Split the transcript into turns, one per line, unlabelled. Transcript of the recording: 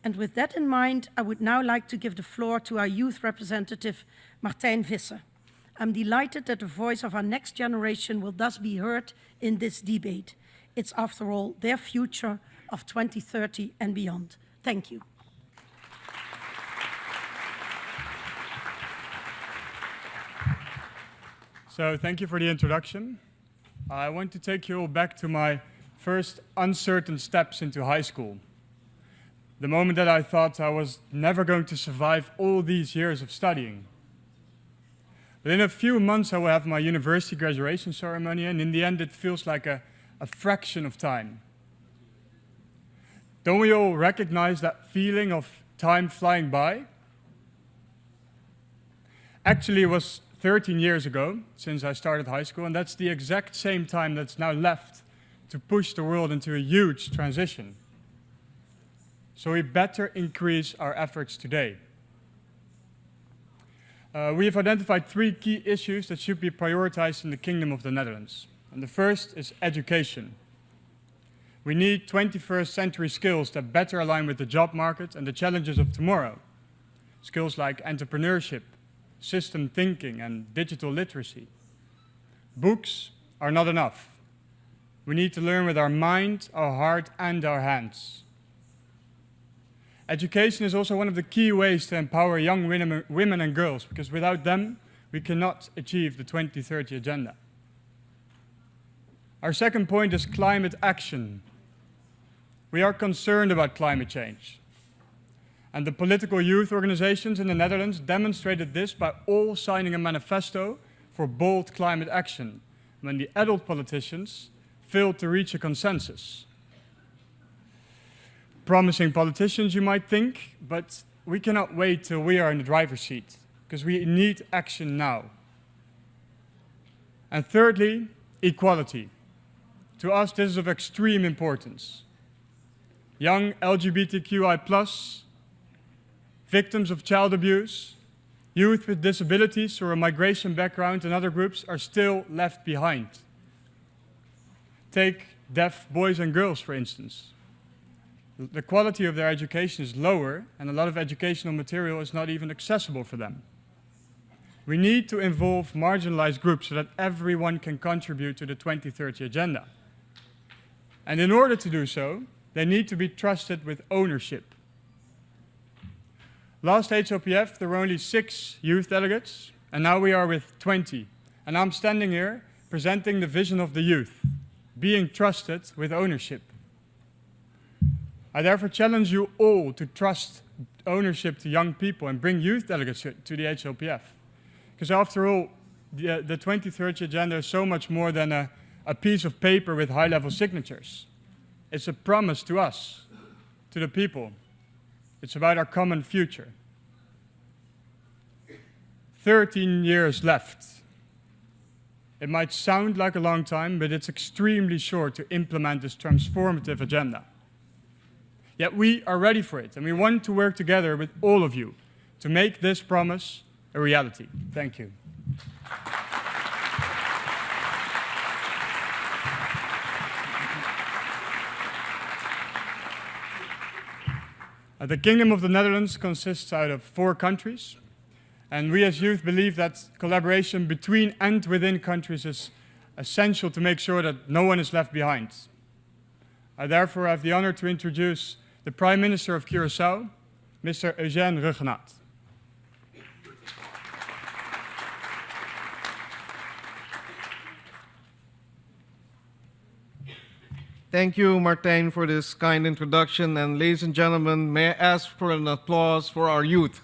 And with that in mind, I would now like to give the floor to our youth representative, Martijn Visser. I'm delighted that the voice of our next generation will thus be heard in this debate. It's, after all, their future of 2030 and beyond. Thank you.
So thank you for the introduction. I want to take you all back to my first uncertain steps into high school. The moment that I thought I was never going to survive all these years of studying. But in a few months I will have my university graduation ceremony, and in the end it feels like a fraction of time. Don't we all recognize that feeling of time flying by? Actually, it was 13 years ago since I started high school, and that's the exact same time that's now left to push the world into a huge transition. So we better increase our efforts today. We have identified 3 key issues that should be prioritized in the Kingdom of the Netherlands. And the first is education. We need 21st century skills that better align with the job market and the challenges of tomorrow. Skills like entrepreneurship, system thinking, and digital literacy. Books are not enough. We need to learn with our mind, our heart, and our hands. Education is also one of the key ways to empower young women and girls, because without them, we cannot achieve the 2030 agenda. Our second point is climate action. We are concerned about climate change. And the political youth organizations in the Netherlands demonstrated this by all signing a manifesto for bold climate action, when the adult politicians failed to reach a consensus. Promising politicians, you might think, but we cannot wait till we are in the driver's seat, because we need action now. And thirdly, equality. To us, this is of extreme importance. Young LGBTQI+, victims of child abuse, youth with disabilities or a migration background, and other groups are still left behind. Take deaf boys and girls, for instance. The quality of their education is lower, and a lot of educational material is not even accessible for them. We need to involve marginalized groups so that everyone can contribute to the 2030 agenda. And in order to do so, they need to be trusted with ownership. Last HLPF, there were only 6 youth delegates, and now we are with 20. And I'm standing here presenting the vision of the youth, being trusted with ownership. I therefore challenge you all to trust ownership to young people and bring youth delegates to the HLPF. Because after all, the 2030 agenda is so much more than a piece of paper with high-level signatures. It's a promise to us, to the people. It's about our common future. 13 years left. It might sound like a long time, but it's extremely short to implement this transformative agenda. Yet we are ready for it, and we want to work together with all of you to make this promise a reality. Thank you. The Kingdom of the Netherlands consists out of 4 countries, and we as youth believe that collaboration between and within countries is essential to make sure that no one is left behind. I therefore have the honor to introduce the Prime Minister of Curaçao, Mr. Eugène Ruggenaat.
Thank you, Martijn, for this kind introduction. And ladies and gentlemen, may I ask for an applause for our youth.